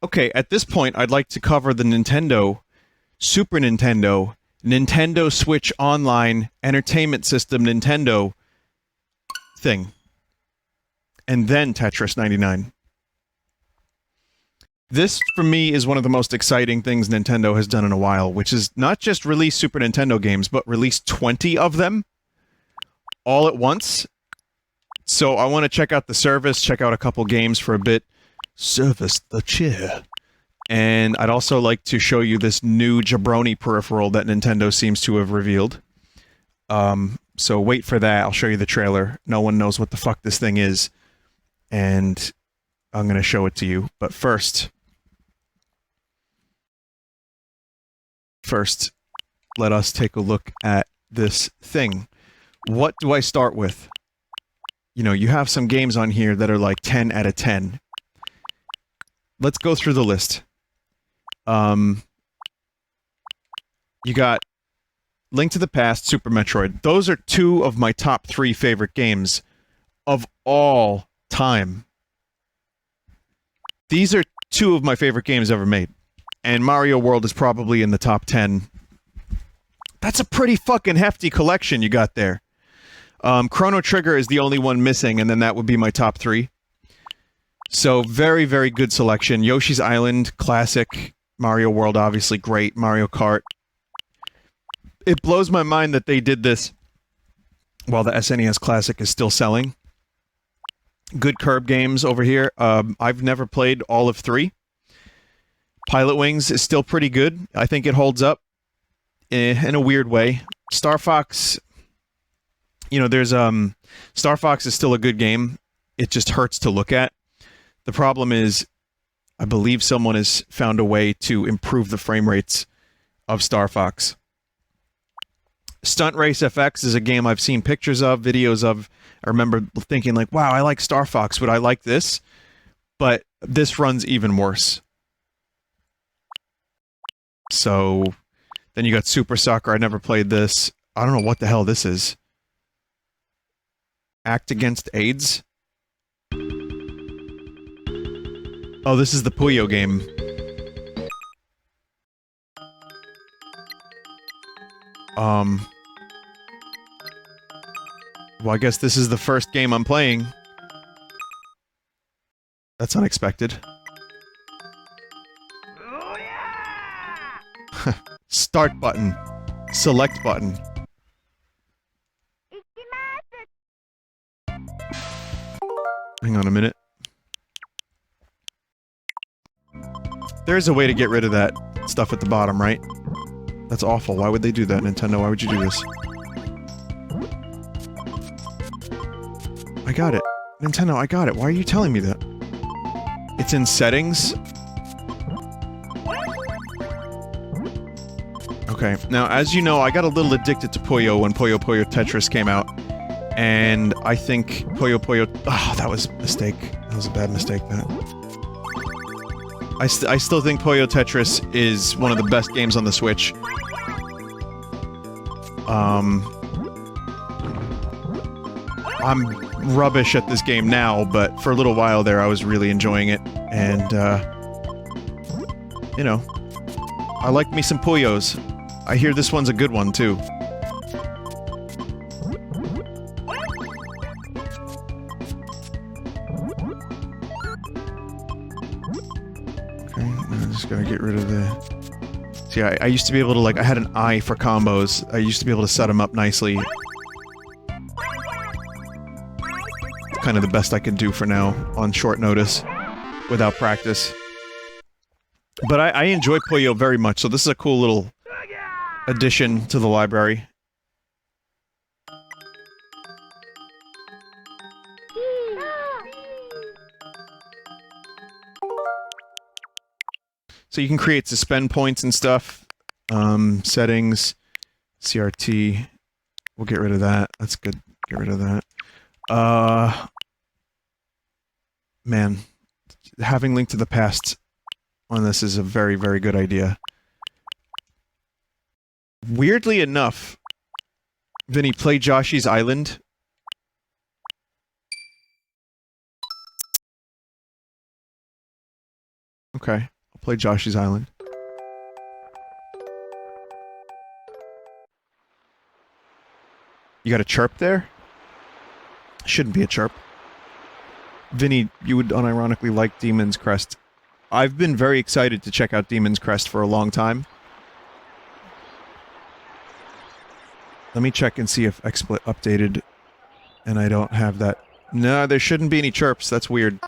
Okay, at this point, I'd like to cover the Nintendo, Super Nintendo, Nintendo Switch Online Entertainment System Nintendo thing. And then Tetris 99. This, for me, is one of the most exciting things Nintendo has done in a while, which is not just release Super Nintendo games, but release 20 of them all at once. So I want to check out the service, check out a couple games for a bit. Service the chair. And I'd also like to show you this new jabroni peripheral that Nintendo seems to have revealed. So wait for that. I'll show you the trailer. No one knows what the fuck this thing is. And I'm going to show it to you. But first, let us take a look at this thing. What do I start with? You know, you have some games on here that are like 10 out of 10. Let's go through the list. You got Link to the Past, Super Metroid. Those are two of my top 3 favorite games of all time. These are 2 of my favorite games ever made. And Mario World is probably in the top 10. That's a pretty fucking hefty collection you got there. Chrono Trigger is the only one missing, and then that would be my top 3. So, very, very good selection. Yoshi's Island, classic. Mario World, obviously great. Mario Kart. It blows my mind that they did this while the SNES Classic is still selling. Good curb games over here. I've never played all of 3. Pilot Wings is still pretty good. I think it holds up in a weird way. Star Fox, you know, there's Star Fox is still a good game. It just hurts to look at. The problem is, I believe someone has found a way to improve the frame rates of Star Fox. Stunt Race FX is a game I've seen pictures of, videos of. I remember thinking like, wow, I like Star Fox, would I like this? But this runs even worse. So, then you got Super Soccer. I never played this. I don't know what the hell this is. Act Against AIDS? Oh, this is the Puyo game. Well, I guess this is the first game I'm playing. That's unexpected. Start button. Select button. Hang on a minute. There's a way to get rid of that stuff at the bottom, right? That's awful. Why would they do that, Nintendo? Why would you do this? I got it. Nintendo, I got it. Why are you telling me that? It's in settings? Okay, now, as you know, I got a little addicted to Puyo when Puyo Puyo Tetris came out. And I think Puyo Puyo... Oh, that was a mistake. That was a bad mistake, Matt. I still think Puyo Tetris is one of the best games on the Switch. I'm rubbish at this game now, but for a little while there I was really enjoying it. And, you know, I like me some Puyos. I hear this one's a good one, too. Gotta get rid of the... See, I used to be able to, like, I had an eye for combos. I used to be able to set them up nicely. Kind of the best I can do for now, on short notice, without practice. But I enjoy Puyo very much, so this is a cool little addition to the library. So you can create suspend points and stuff. Settings, CRT. We'll get rid of that. That's good. Get rid of that. Man. Having Link to the Past on this is a very, very good idea. Weirdly enough, Vinny, play Yoshi's Island. Okay. Play Yoshi's Island. You got a chirp there? Shouldn't be a chirp. Vinny, you would unironically like Demon's Crest. I've been very excited to check out Demon's Crest for a long time. Let me check and see if XSplit updated, and I don't have that. No, there shouldn't be any chirps. That's weird.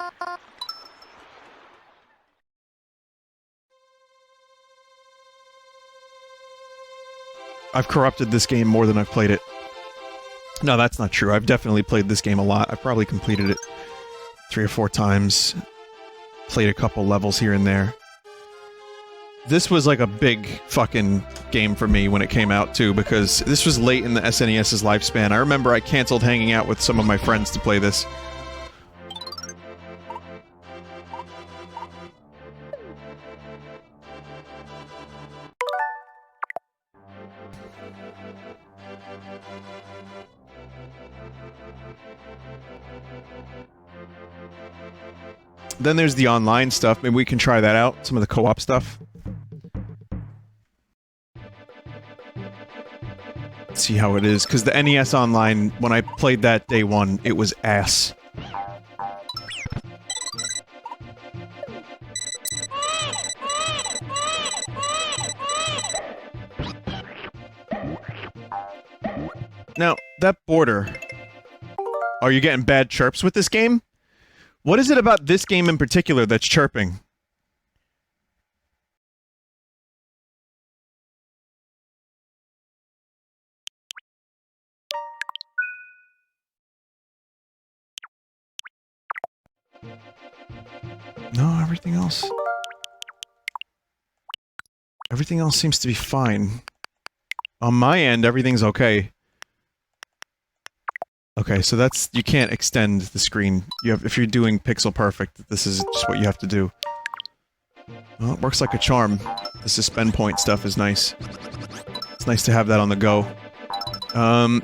I've corrupted this game more than I've played it. No, that's not true. I've definitely played this game a lot. I've probably completed it 3 or 4 times. Played a couple levels here and there. This was like a big fucking game for me when it came out, too, because this was late in the SNES's lifespan. I remember I canceled hanging out with some of my friends to play this. Then there's the online stuff. Maybe we can try that out. Some of the co-op stuff. See how it is. Because the NES Online, when I played that day one, it was ass. Now, that border... Are you getting bad chirps with this game? What is it about this game in particular that's chirping? No, everything else... Everything else seems to be fine. On my end, everything's okay. Okay, so that's... You can't extend the screen. You have, if you're doing pixel perfect, this is just what you have to do. Well, it works like a charm. The suspend point stuff is nice. It's nice to have that on the go.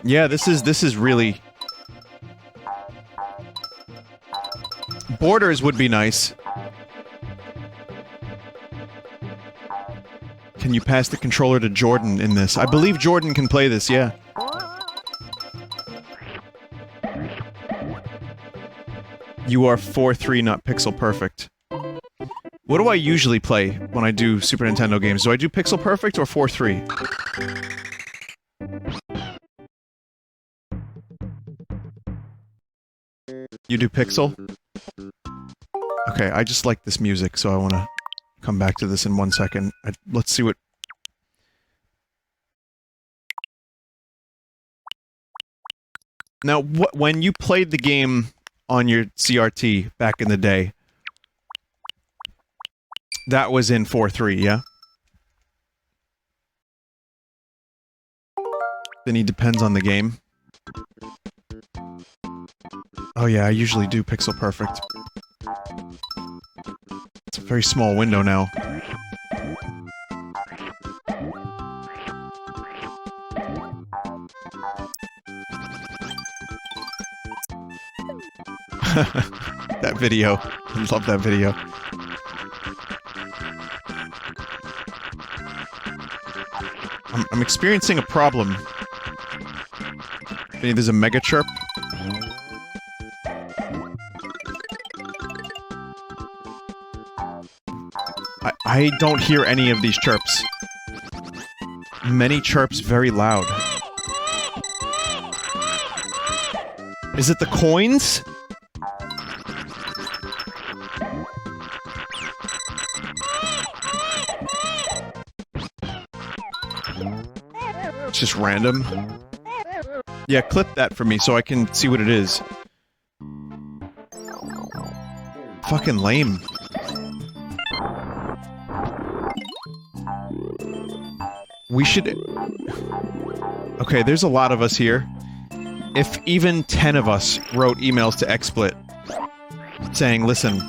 Yeah, this is really... Borders would be nice. Can you pass the controller to Jordan in this? I believe Jordan can play this, yeah. You are 4-3, not pixel perfect. What do I usually play when I do Super Nintendo games? Do I do pixel perfect or 4-3? You do pixel? Okay, I just like this music, so I want to come back to this in 1 second. Let's see what... Now, when you played the game on your CRT back in the day, that was in 4-3, yeah? Then he depends on the game. Oh yeah, I usually do pixel perfect. It's a very small window now. That video. I love that video. I'm experiencing a problem. Vinny, there's a mega chirp. I don't hear any of these chirps. Many chirps very loud. Is it the coins? It's just random. Yeah, clip that for me so I can see what it is. Fucking lame. We should... Okay, there's a lot of us here. If even 10 of us wrote emails to XSplit saying, listen,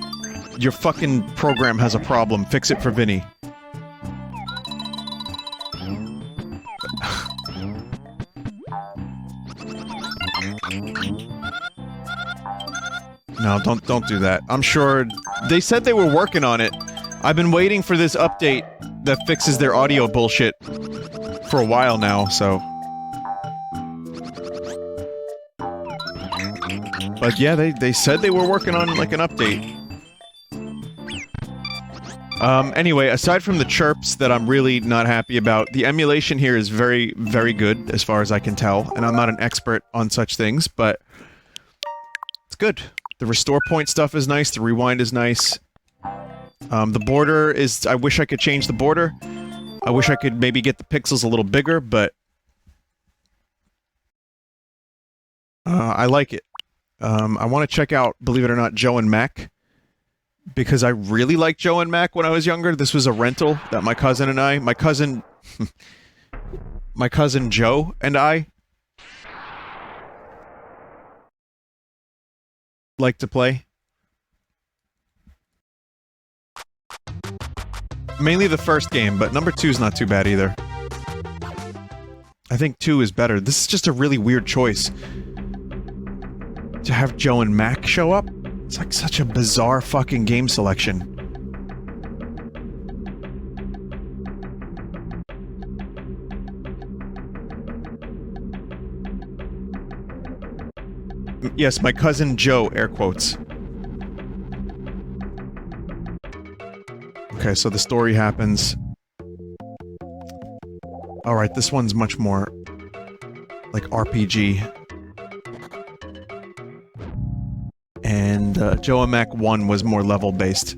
your fucking program has a problem, fix it for Vinny. No, don't do that. I'm sure... They said they were working on it. I've been waiting for this update that fixes their audio bullshit for a while now, so... But yeah, they said they were working on, like, an update. Anyway, aside from the chirps that I'm really not happy about, the emulation here is very, very good, as far as I can tell, and I'm not an expert on such things, but... It's good. The restore point stuff is nice, the rewind is nice. The border is... I wish I could change the border. I wish I could maybe get the pixels a little bigger, but... I like it. I want to check out, believe it or not, Joe and Mac. Because I really liked Joe and Mac when I was younger. This was a rental that my cousin and I... My cousin Joe and I... like to play. Mainly the first game, but number 2's not too bad either. I think 2 is better. This is just a really weird choice. To have Joe and Mac show up? It's like such a bizarre fucking game selection. Yes, my cousin Joe, air quotes. Okay, so the story happens. Alright, this one's much more... like RPG. And, Joe and Mac 1 was more level-based.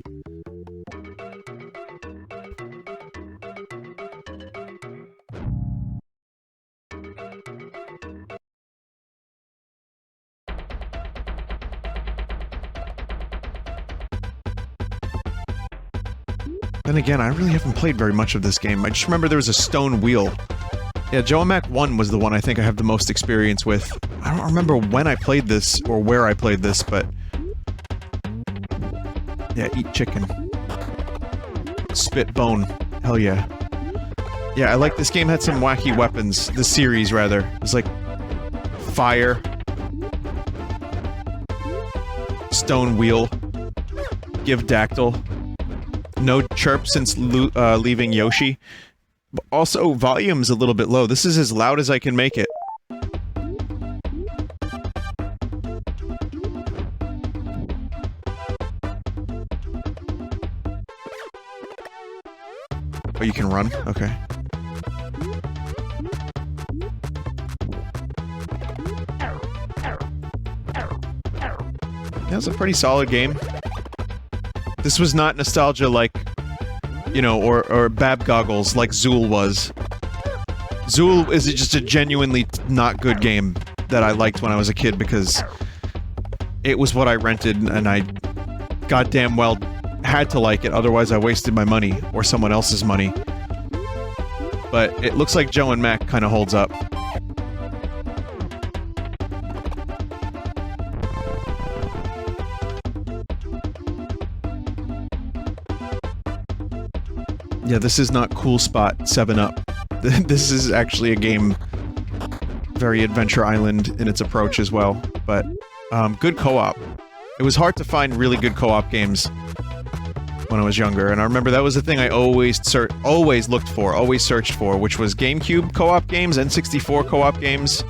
Then again, I really haven't played very much of this game. I just remember there was a stone wheel. Yeah, Joe and Mac 1 was the one I think I have the most experience with. I don't remember when I played this, or where I played this, but... Yeah, eat chicken. Spit bone. Hell yeah. Yeah, I like this game had some wacky weapons. The series, rather. It was like... fire. Stone wheel. Give dactyl. No chirp since leaving Yoshi. But also, volume's a little bit low. This is as loud as I can make it. Oh, you can run? Okay. Yeah, it's a pretty solid game. This was not nostalgia like, you know, or Bab Goggles like Zool was. Zool is just a genuinely not good game that I liked when I was a kid because it was what I rented and I goddamn well had to like it, otherwise I wasted my money, or someone else's money. But it looks like Joe and Mac kind of holds up. Yeah, this is not Cool Spot 7-Up. This is actually a game very Adventure Island in its approach as well, but good co-op. It was hard to find really good co-op games when I was younger, and I remember that was the thing I always looked for, always searched for, which was GameCube co-op games, N64 co-op games,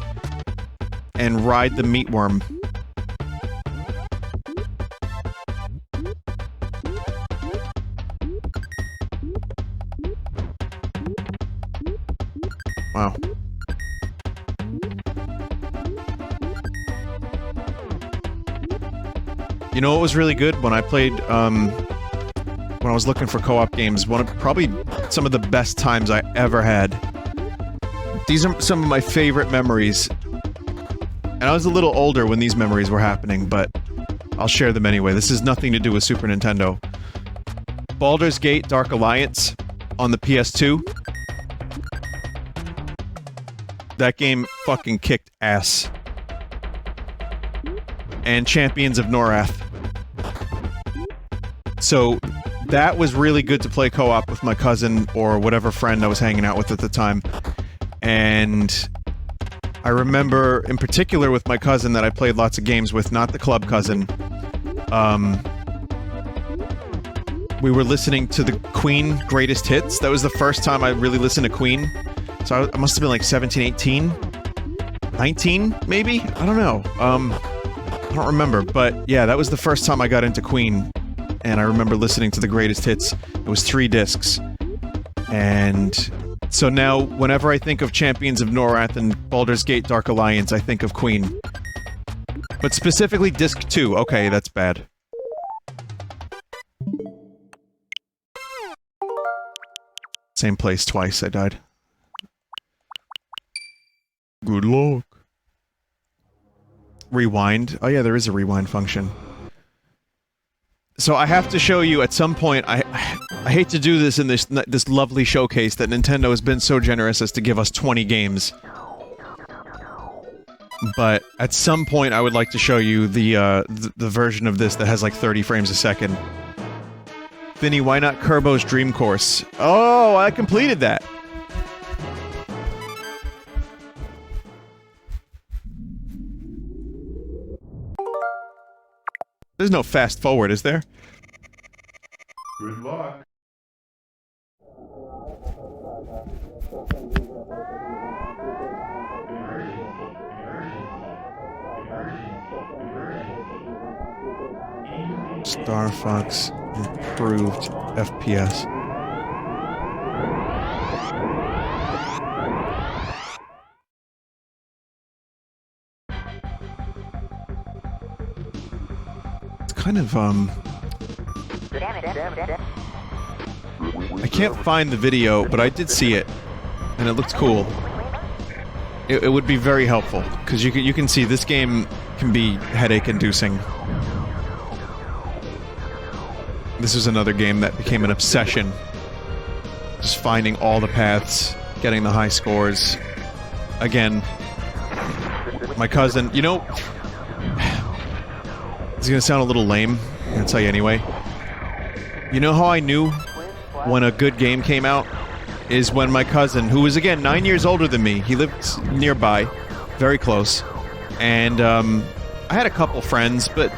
and Ride the Meatworm. Wow. You know what was really good when I played, when I was looking for co-op games? Probably some of the best times I ever had. These are some of my favorite memories. And I was a little older when these memories were happening, but I'll share them anyway. This has nothing to do with Super Nintendo. Baldur's Gate Dark Alliance on the PS2. That game fucking kicked ass. And Champions of Norath. So, that was really good to play co-op with my cousin or whatever friend I was hanging out with at the time. And I remember, in particular with my cousin that I played lots of games with, not the club cousin, we were listening to the Queen Greatest Hits. That was the first time I really listened to Queen. So I must have been like 17, 18? 19, maybe? I don't know. I don't remember, but yeah, that was the first time I got into Queen. And I remember listening to the Greatest Hits. It was 3 discs. And so now, whenever I think of Champions of Norath and Baldur's Gate Dark Alliance, I think of Queen. But specifically Disc 2. Okay, that's bad. Same place twice, I died. Good luck. Rewind. Oh yeah, there is a rewind function. So I have to show you at some point, I hate to do this in this lovely showcase that Nintendo has been so generous as to give us 20 games. But at some point I would like to show you the version of this that has like 30 frames a second. Vinny, why not Kerbo's Dream Course? Oh, I completed that! There's no fast forward, is there? Good luck. Star Fox improved FPS. It's kind of, I can't find the video, but I did see it, and it looked cool. It would be very helpful, because you can see this game can be headache-inducing. This was another game that became an obsession. Just finding all the paths, getting the high scores. Again, my cousin, you know... It's gonna sound a little lame, I'm gonna tell you anyway. You know how I knew when a good game came out? Is when my cousin, who was again 9 years older than me, he lived nearby, very close, and I had a couple friends, but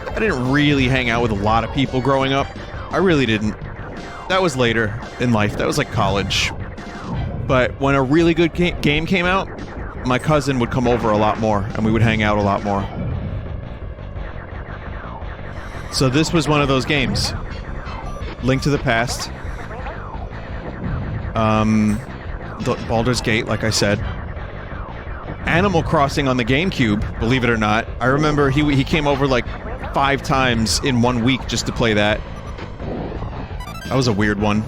I didn't really hang out with a lot of people growing up. I really didn't. That was later in life. That was like college. But when a really good game came out, my cousin would come over a lot more, and we would hang out a lot more. So this was one of those games. Link to the Past. Baldur's Gate, like I said. Animal Crossing on the GameCube, believe it or not. I remember he came over like 5 times in 1 week just to play that. That was a weird one.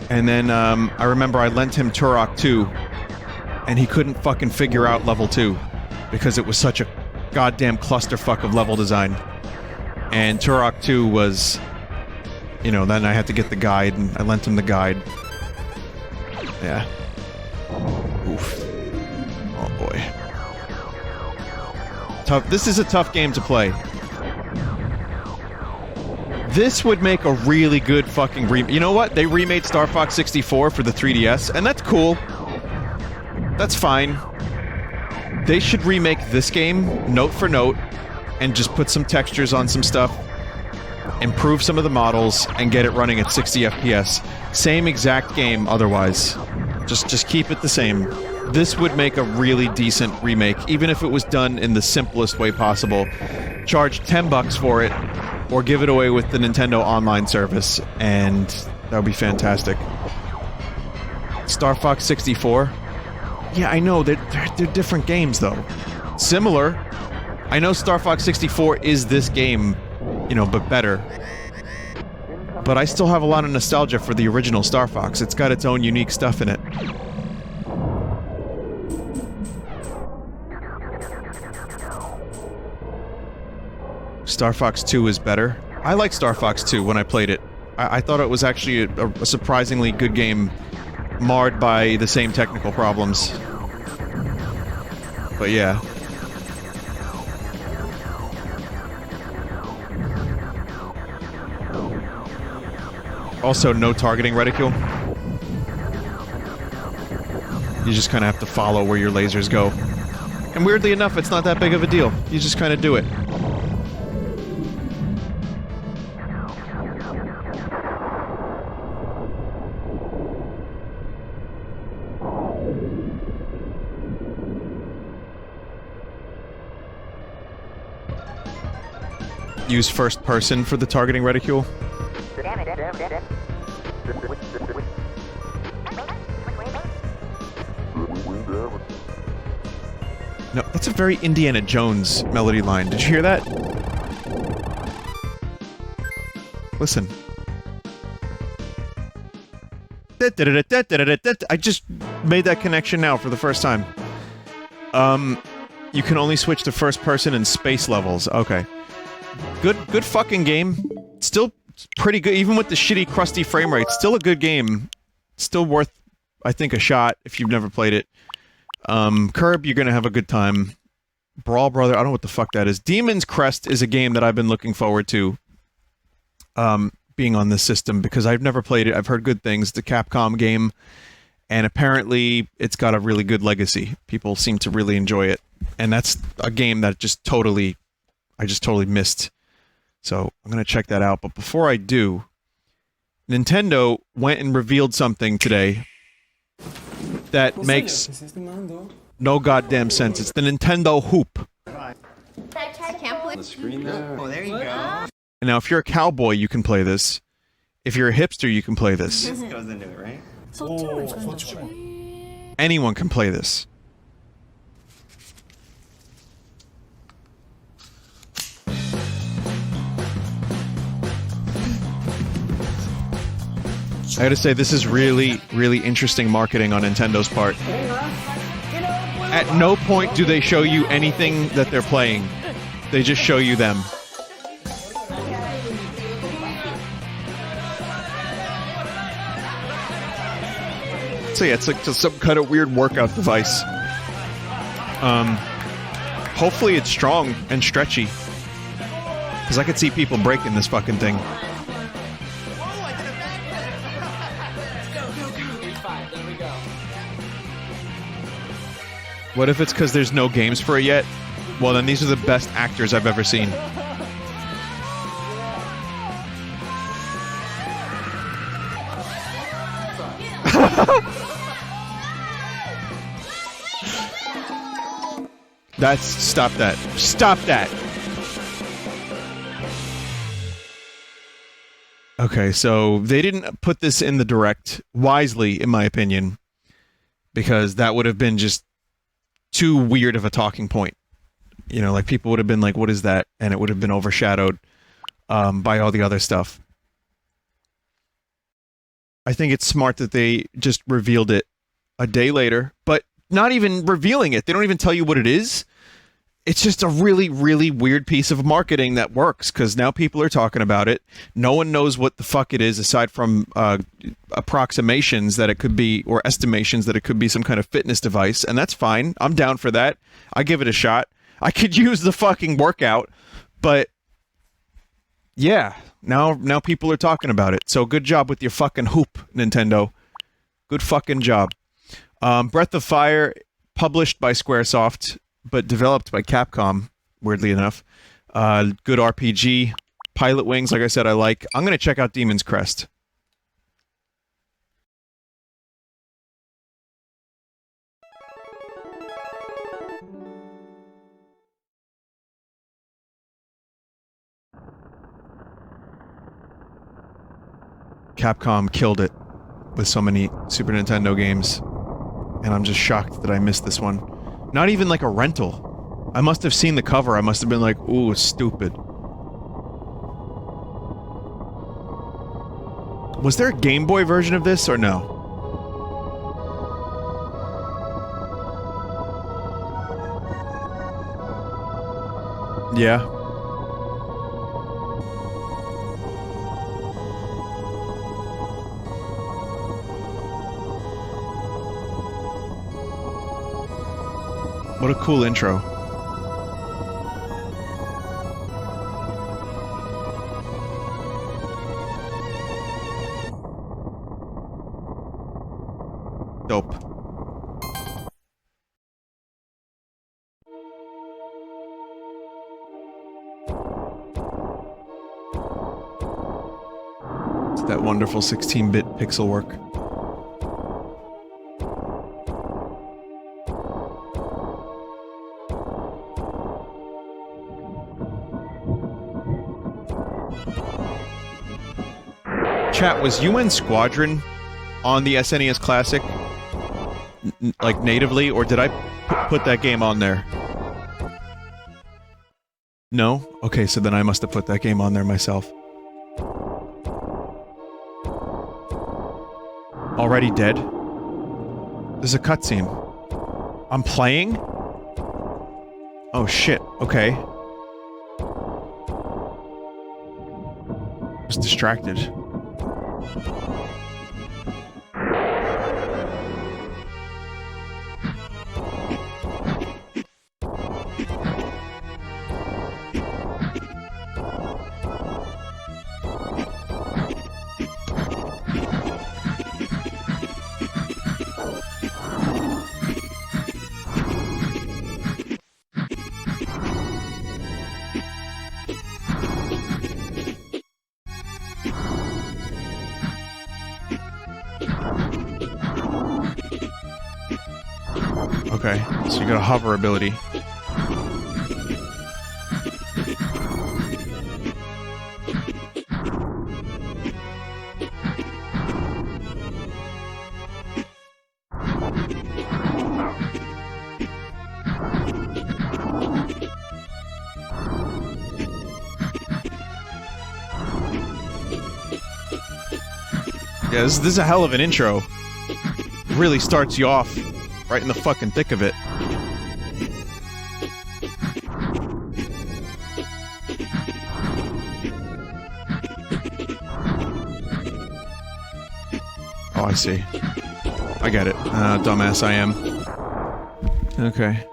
And then, I remember I lent him Turok 2, and he couldn't fucking figure out level 2, because it was such a goddamn clusterfuck of level design. And Turok 2 was... You know, then I had to get the guide, and I lent him the guide. Yeah. Oof. Oh boy. Tough. This is a tough game to play. This would make a really good fucking You know what? They remade Star Fox 64 for the 3DS, and that's cool. That's fine. They should remake this game, note for note, and just put some textures on some stuff, improve some of the models, and get it running at 60 FPS. Same exact game otherwise. Just keep it the same. This would make a really decent remake, even if it was done in the simplest way possible. Charge $10 for it, or give it away with the Nintendo Online service, and that would be fantastic. Star Fox 64? Yeah, I know, they're different games, though. Similar. I know Star Fox 64 is this game, you know, but better. But I still have a lot of nostalgia for the original Star Fox. It's got its own unique stuff in it. Star Fox 2 is better. I liked Star Fox 2 when I played it. I thought it was actually a surprisingly good game, marred by the same technical problems. But yeah. Also, no targeting reticule. You just kind of have to follow where your lasers go. And weirdly enough, it's not that big of a deal. You just kind of do it. Use first person for the targeting reticule. No, that's a very Indiana Jones melody line. Did you hear that? Listen. I just made that connection now for the first time. You can only switch to first person in space levels. Okay. Good fucking game. Still pretty good, even with the shitty, crusty frame rate. Still a good game. Still worth, I think, a shot if you've never played it. Curb, you're gonna have a good time. Brawl Brother, I don't know what the fuck that is. Demon's Crest is a game that I've been looking forward to, being on this system, because I've never played it. I've heard good things. It's a Capcom game, and apparently it's got a really good legacy. People seem to really enjoy it. And that's a game that I just totally missed. So I'm gonna check that out. But before I do, Nintendo went and revealed something today that makes no goddamn sense. It's the Nintendo Hoop. I can't play the screen there. Oh, there you go. And now, if you're a cowboy, you can play this. If you're a hipster, you can play this. This goes into it, right? Anyone can play this. I gotta say, this is really, really interesting marketing on Nintendo's part. At no point do they show you anything that they're playing. They just show you them. So yeah, it's like some kind of weird workout device. Hopefully it's strong and stretchy. Because I could see people breaking this fucking thing. What if it's because there's no games for it yet? Well, then these are the best actors I've ever seen. Stop that. Stop that! Okay, so they didn't put this in the Direct wisely, in my opinion, because that would have been just too weird of a talking point. You know, like, people would have been like, what is that? And it would have been overshadowed by all the other stuff. I think it's smart that they just revealed it a day later, but not even revealing it. They don't even tell you what it is. It's just a really, really weird piece of marketing that works, because now people are talking about it. No one knows what the fuck it is, aside from approximations that it could be, or estimations that it could be some kind of fitness device, and that's fine. I'm down for that. I give it a shot. I could use the fucking workout, but yeah, now people are talking about it. So good job with your fucking hoop, Nintendo. Good fucking job. Breath of Fire, published by Squaresoft, but developed by Capcom, weirdly enough. Good RPG. Pilot Wings, like I said, I like. I'm gonna check out Demon's Crest. Capcom killed it with so many Super Nintendo games, and I'm just shocked that I missed this one. Not even like a rental. I must have seen the cover. I must have been like, ooh, stupid. Was there a Game Boy version of this, or no? Yeah. What a cool intro. Dope. It's that wonderful 16-bit pixel work. Chat, was UN Squadron on the SNES Classic, like, natively, or did I put that game on there? No? Okay, so then I must have put that game on there myself. Already dead? There's a cutscene. I'm playing? Oh shit, okay. I was distracted. Okay, so you got a hover ability. Yeah, this is a hell of an intro. Really starts you off right in the fucking thick of it. Oh, I see. I get it. Dumbass I am. Okay.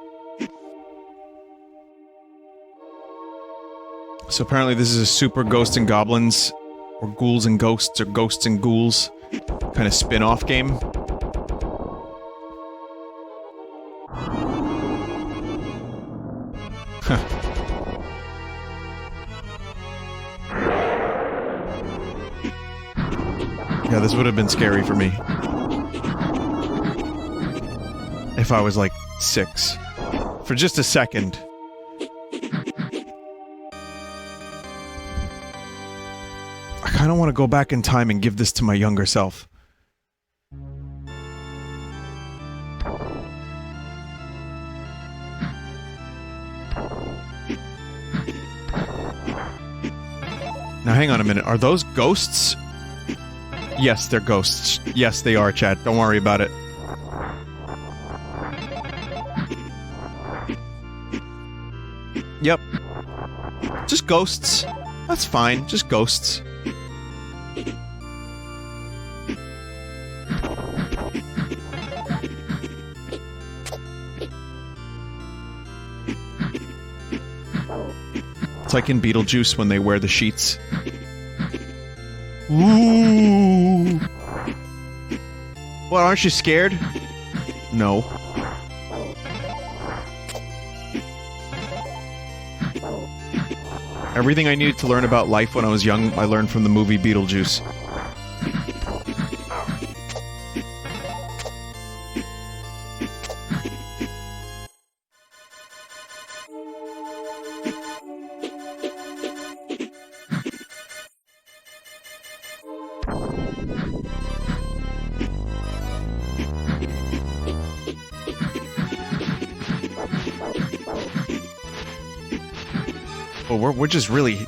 So apparently this is a super Ghosts and Goblins, or Ghouls and Ghosts, or Ghosts and Ghouls kind of spin-off game. Yeah, this would have been scary for me. If I was like 6. For just a second. I kind of want to go back in time and give this to my younger self. Now hang on a minute, are those ghosts? Yes, they're ghosts. Yes, they are, chat. Don't worry about it. Yep. Just ghosts. That's fine. Just ghosts. It's like in Beetlejuice when they wear the sheets. Ooh. What, aren't you scared? No. Everything I needed to learn about life when I was young, I learned from the movie Beetlejuice. Well, we're just really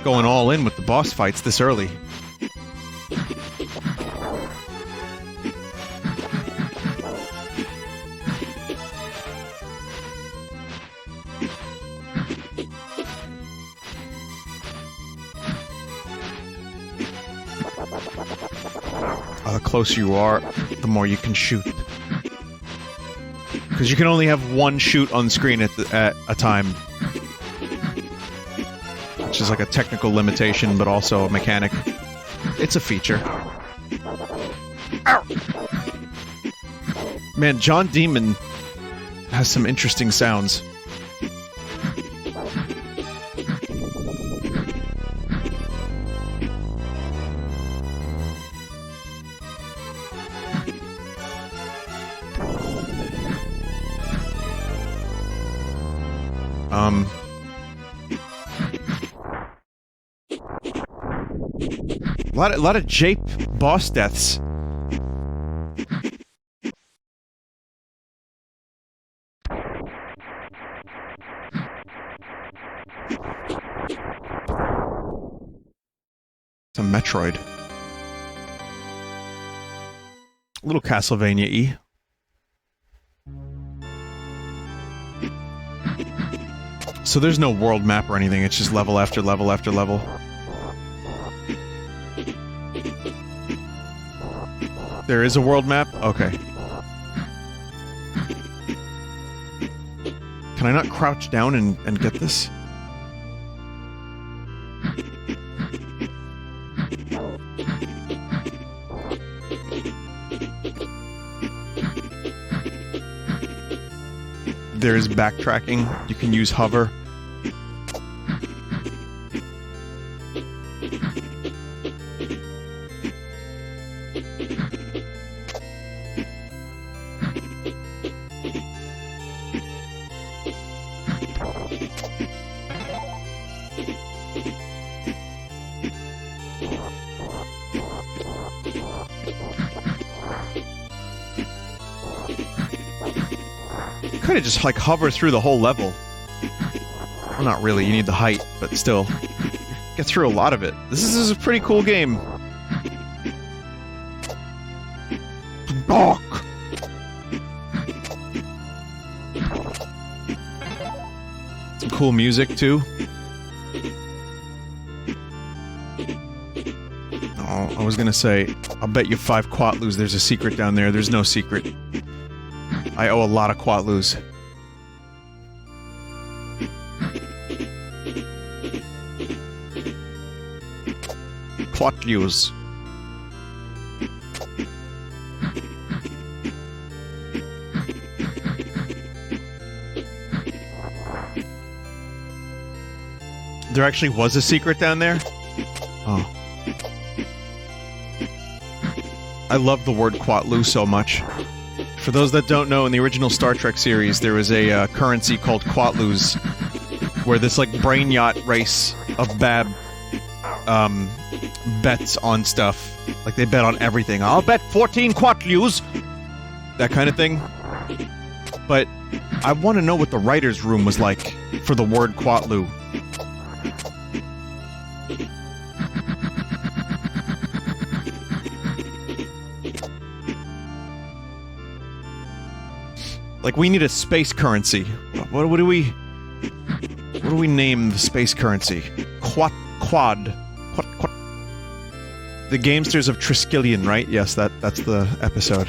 going all in with the boss fights this early. The closer you are, the more you can shoot. Because you can only have one shoot on screen at a time. Which is like a technical limitation, but also a mechanic. It's a feature. Ow! Man, John Demon has some interesting sounds. A lot of Jape boss deaths. It's a Metroid. A little Castlevania-y. So there's no world map or anything, it's just level after level after level. There is a world map? Okay. Can I not crouch down and get this? There is backtracking. You can use hover. Could have just, like, hover through the whole level. Well, not really, you need the height, but still. Get through a lot of it. This is a pretty cool game. Bark! Some cool music, too. Oh, I was gonna say, I'll bet you 5 Quatloos there's a secret down there. There's no secret. I owe a lot of Quatloos. Quatloos. There actually was a secret down there? Oh. I love the word Quatloo so much. For those that don't know, in the original Star Trek series, there was a currency called Quatloos, where this, like, brain yacht race of Bab, bets on stuff. Like, they bet on everything. I'll bet 14 Quatloos! That kind of thing. But I want to know what the writer's room was like for the word Quatloo. Like, we need a space currency. What do we name the space currency? Quad. The Gamesters of Triskelion, right? Yes, that's the episode.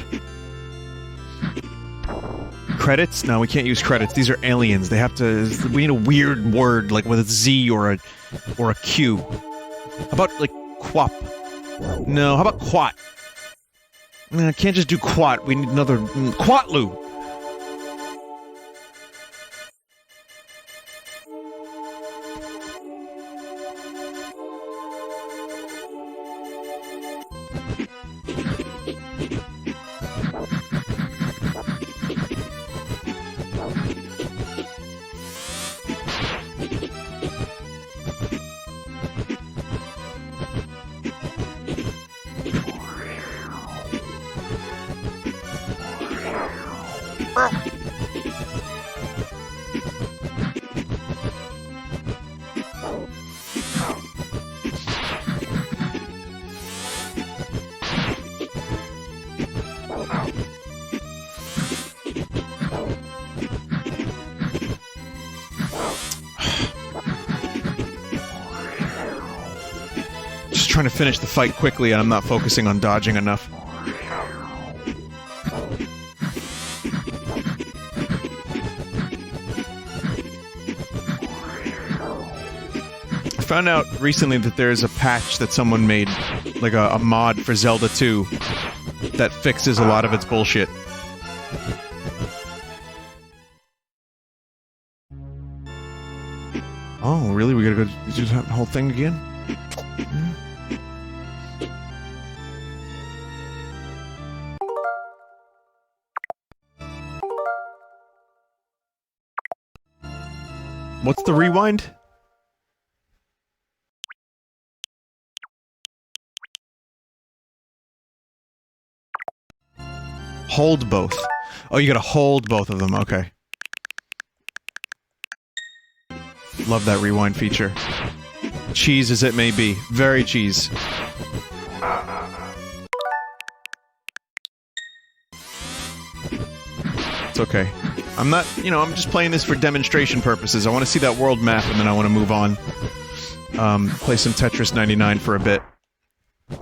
Credits? No, we can't use credits. These are aliens. They have to... We need a weird word, like with a Z or a Q. How about, like, quap? No, how about quat? I can't just do quat. We need another... Quatloo! Trying to finish the fight quickly and I'm not focusing on dodging enough. I found out recently that there's a patch that someone made, like a mod for Zelda 2, that fixes a lot of its bullshit. Oh, really? We gotta go do that whole thing again? What's the rewind? Hold both. Oh, you gotta hold both of them, okay. Love that rewind feature. Cheese as it may be. Very cheese. It's okay. I'm not, you know, I'm just playing this for demonstration purposes. I want to see that world map and then I want to move on. Play some Tetris 99 for a bit.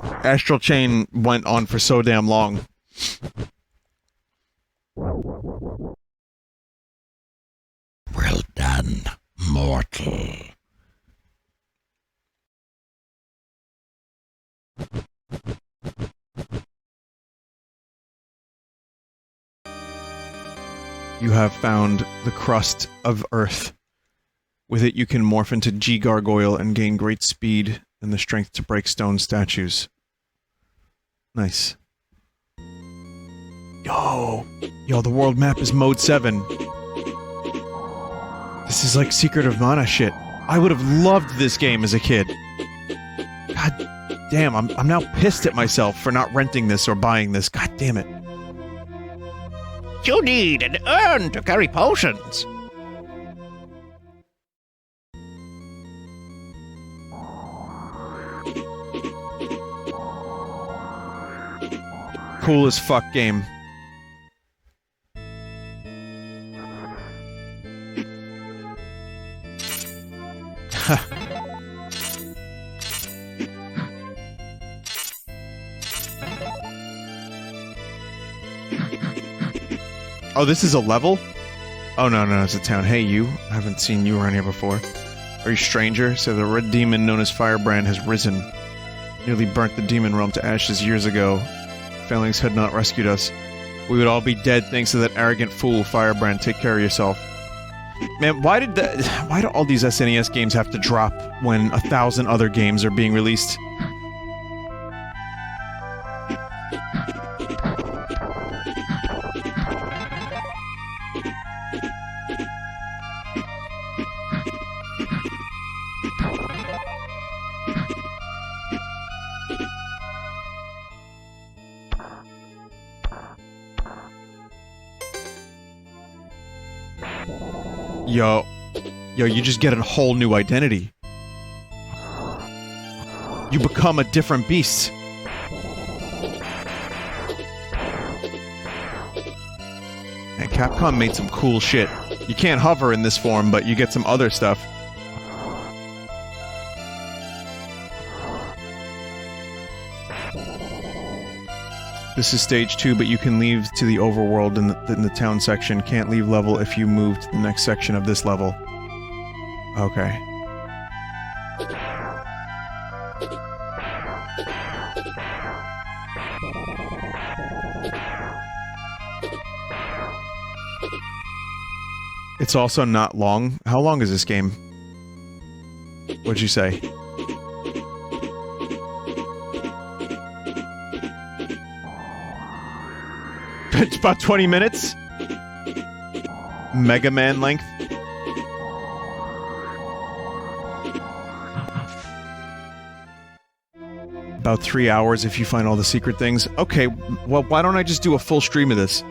Astral Chain went on for so damn long. Well done, mortal. You have found the crust of Earth. With it you can morph into G-Gargoyle and gain great speed and the strength to break stone statues. Nice. Yo, the world map is mode 7. This is like Secret of Mana shit. I would have loved this game as a kid. God damn, I'm now pissed at myself for not renting this or buying this. God damn it. You need an urn to carry potions. Cool as fuck game. Oh, this is a level? Oh, no, it's a town. Hey, you. I haven't seen you around here before. Are you stranger? So the red demon known as Firebrand has risen. Nearly burnt the demon realm to ashes years ago. Failings had not rescued us. We would all be dead thanks to that arrogant fool, Firebrand. Take care of yourself. Man, why do all these SNES games have to drop when 1,000 other games are being released? Yo, you just get a whole new identity. You become a different beast. And Capcom made some cool shit. You can't hover in this form, but you get some other stuff. This is stage 2, but you can leave to the overworld in the town section. Can't leave level if you move to the next section of this level. Okay. It's also not long. How long is this game? What'd you say? It's about 20 minutes? Mega Man length? About 3 hours if you find all the secret things. Okay, well, why don't I just do a full stream of this?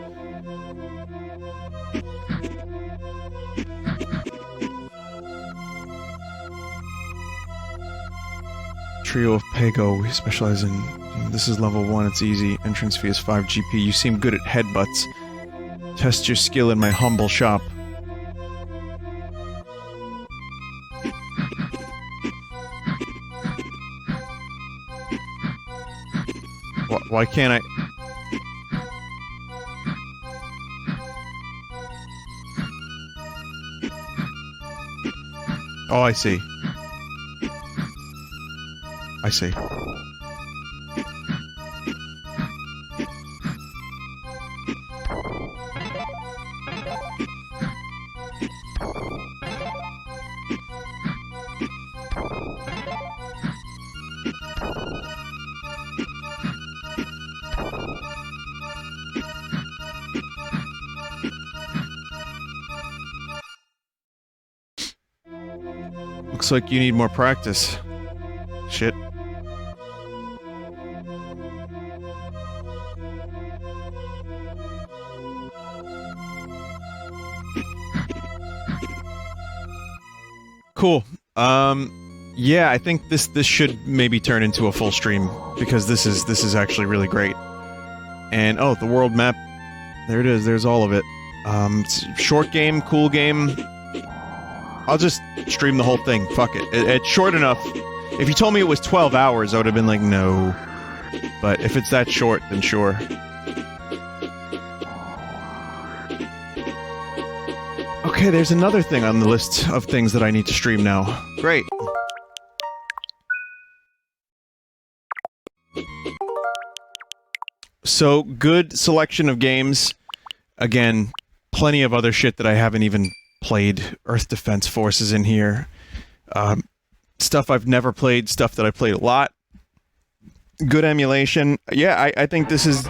Trio of Pago, we specialize in... This is level 1, it's easy. Entrance fee is 5 GP. You seem good at headbutts. Test your skill in my humble shop. Why can't I... Oh, I see. I see. Looks like you need more practice. Shit. Cool. Yeah, I think this should maybe turn into a full stream because this is actually really great. And oh, the world map. There it is. There's all of it. It's short game, cool game. I'll just stream the whole thing. Fuck it. It's short enough. If you told me it was 12 hours, I would have been like, no. But if it's that short, then sure. Okay, there's another thing on the list of things that I need to stream now. Great. So, good selection of games. Again, plenty of other shit that I haven't even played. Earth Defense Force is in here. Stuff I've never played, stuff that I played a lot. Good emulation. Yeah, I think this is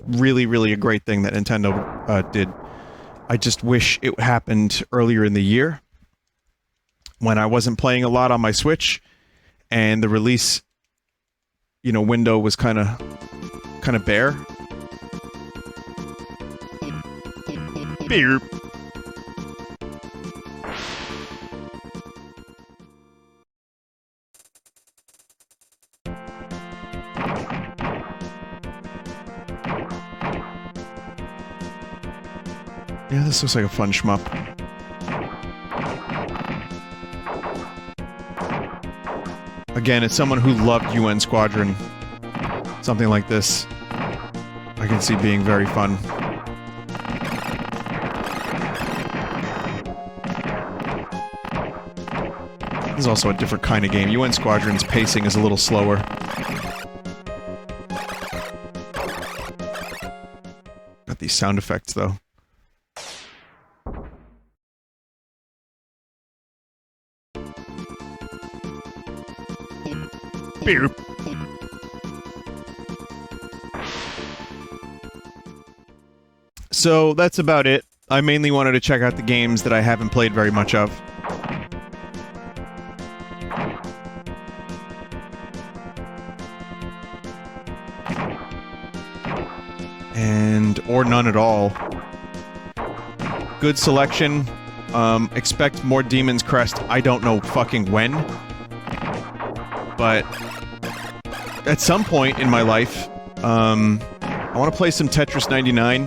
really, really a great thing that Nintendo did. I just wish it happened earlier in the year when I wasn't playing a lot on my Switch and the release, you know, window was kind of bare. Beer. Yeah, this looks like a fun shmup. Again, it's someone who loved UN Squadron. Something like this, I can see being very fun. This is also a different kind of game. UN Squadron's pacing is a little slower. Got these sound effects, though. Beer. So that's about it. I mainly wanted to check out the games that I haven't played very much of. Or none at all. Good selection. Expect more Demon's Crest. I don't know fucking when. But at some point in my life, I want to play some Tetris 99,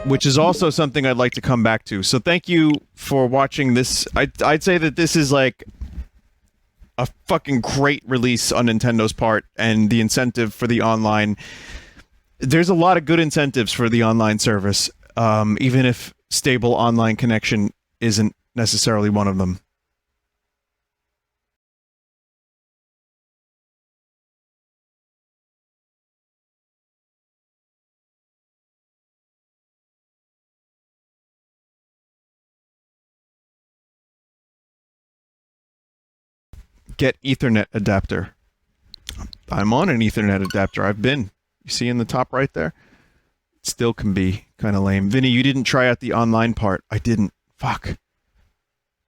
which is also something I'd like to come back to. So thank you for watching this. I'd say that this is like a fucking great release on Nintendo's part, and the incentive for the online. There's a lot of good incentives for the online service, even if stable online connection isn't necessarily one of them. Get Ethernet adapter. I'm on an Ethernet adapter. I've been. You see in the top right there? It still can be kind of lame. Vinny, you didn't try out the online part. I didn't. Fuck.